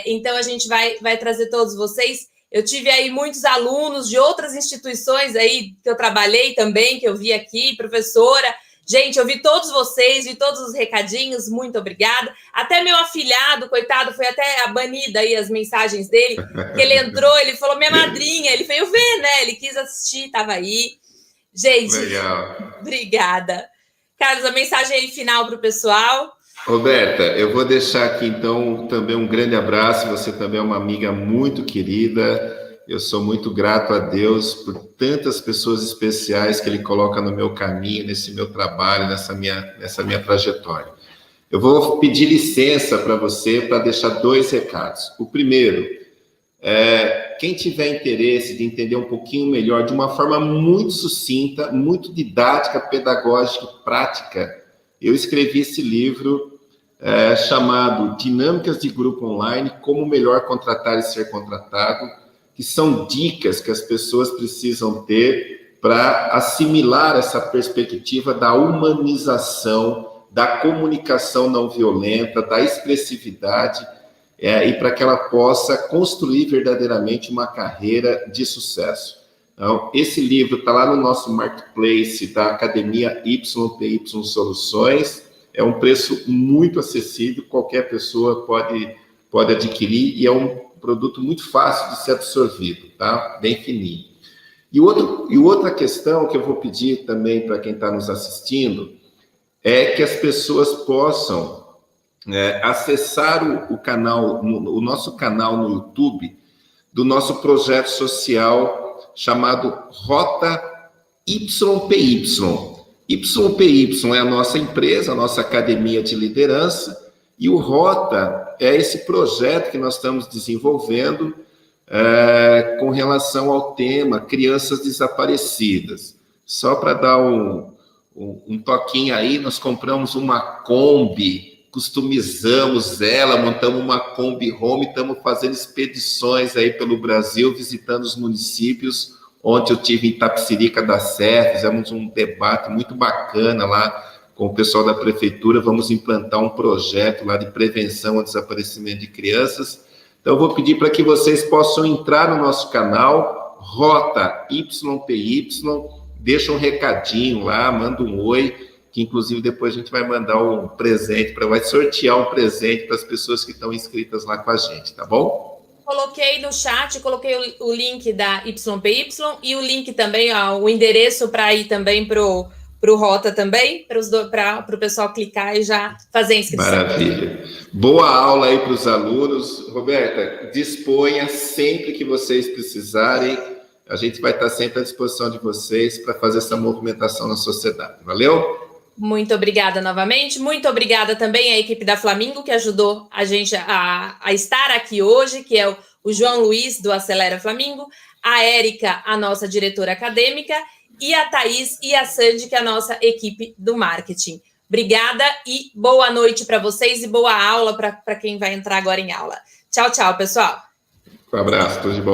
então a gente vai trazer todos vocês. Eu tive aí muitos alunos de outras instituições aí que eu trabalhei também, que eu vi aqui, professora. Gente, eu vi todos vocês, vi todos os recadinhos, muito obrigada. Até meu afilhado, coitado, foi até banida aí as mensagens dele, que ele entrou, ele falou, minha madrinha, ele veio ver, né? Ele quis assistir, estava aí. Gente, legal. Obrigada. Carlos, a mensagem aí final para o pessoal. Roberta, eu vou deixar aqui, então, também um grande abraço. Você também é uma amiga muito querida. Eu sou muito grato a Deus por tantas pessoas especiais que Ele coloca no meu caminho, nesse meu trabalho, nessa minha trajetória. Eu vou pedir licença para você para deixar 2 recados. O primeiro, quem tiver interesse de entender um pouquinho melhor, de uma forma muito sucinta, muito didática, pedagógica e prática, eu escrevi esse livro chamado Dinâmicas de Grupo Online, como melhor contratar e ser contratado, que são dicas que as pessoas precisam ter para assimilar essa perspectiva da humanização, da comunicação não violenta, da expressividade, e para que ela possa construir verdadeiramente uma carreira de sucesso. Então, esse livro está lá no nosso marketplace da Academia YPY Soluções. É um preço muito acessível, qualquer pessoa pode adquirir, e é um produto muito fácil de ser absorvido, tá? Bem fininho. E outra questão que eu vou pedir também para quem está nos assistindo é que as pessoas possam acessar o canal, o nosso canal no YouTube, do nosso projeto social chamado Rota YPY. YPY é a nossa empresa, a nossa academia de liderança, e o Rota é esse projeto que nós estamos desenvolvendo com relação ao tema crianças desaparecidas. Só para dar um toquinho aí, nós compramos uma Kombi, customizamos ela, montamos uma Kombi Home, estamos fazendo expedições aí pelo Brasil, visitando os municípios. Ontem eu tive em Itapecerica da Serra, fizemos um debate muito bacana lá com o pessoal da prefeitura. Vamos implantar um projeto lá de prevenção ao desaparecimento de crianças. Então, eu vou pedir para que vocês possam entrar no nosso canal, Rota YPY, deixa um recadinho lá, manda um oi, que inclusive depois a gente vai mandar um presente, vai sortear um presente para as pessoas que estão inscritas lá com a gente, tá bom? Coloquei no chat, coloquei o link da YPY e o link também, o endereço para ir também para o Rota também, para o pessoal clicar e já fazer a inscrição. Maravilha. Boa aula aí para os alunos. Roberta, disponha sempre que vocês precisarem. A gente vai estar sempre à disposição de vocês para fazer essa movimentação na sociedade. Valeu? Muito obrigada novamente. Muito obrigada também à equipe da Flamingo, que ajudou a gente a estar aqui hoje, que é o João Luiz, do Acelera Flamingo, a Érica, a nossa diretora acadêmica, e a Thaís e a Sandy, que é a nossa equipe do marketing. Obrigada e boa noite para vocês e boa aula para quem vai entrar agora em aula. Tchau, tchau, pessoal. Um abraço, tudo de bom.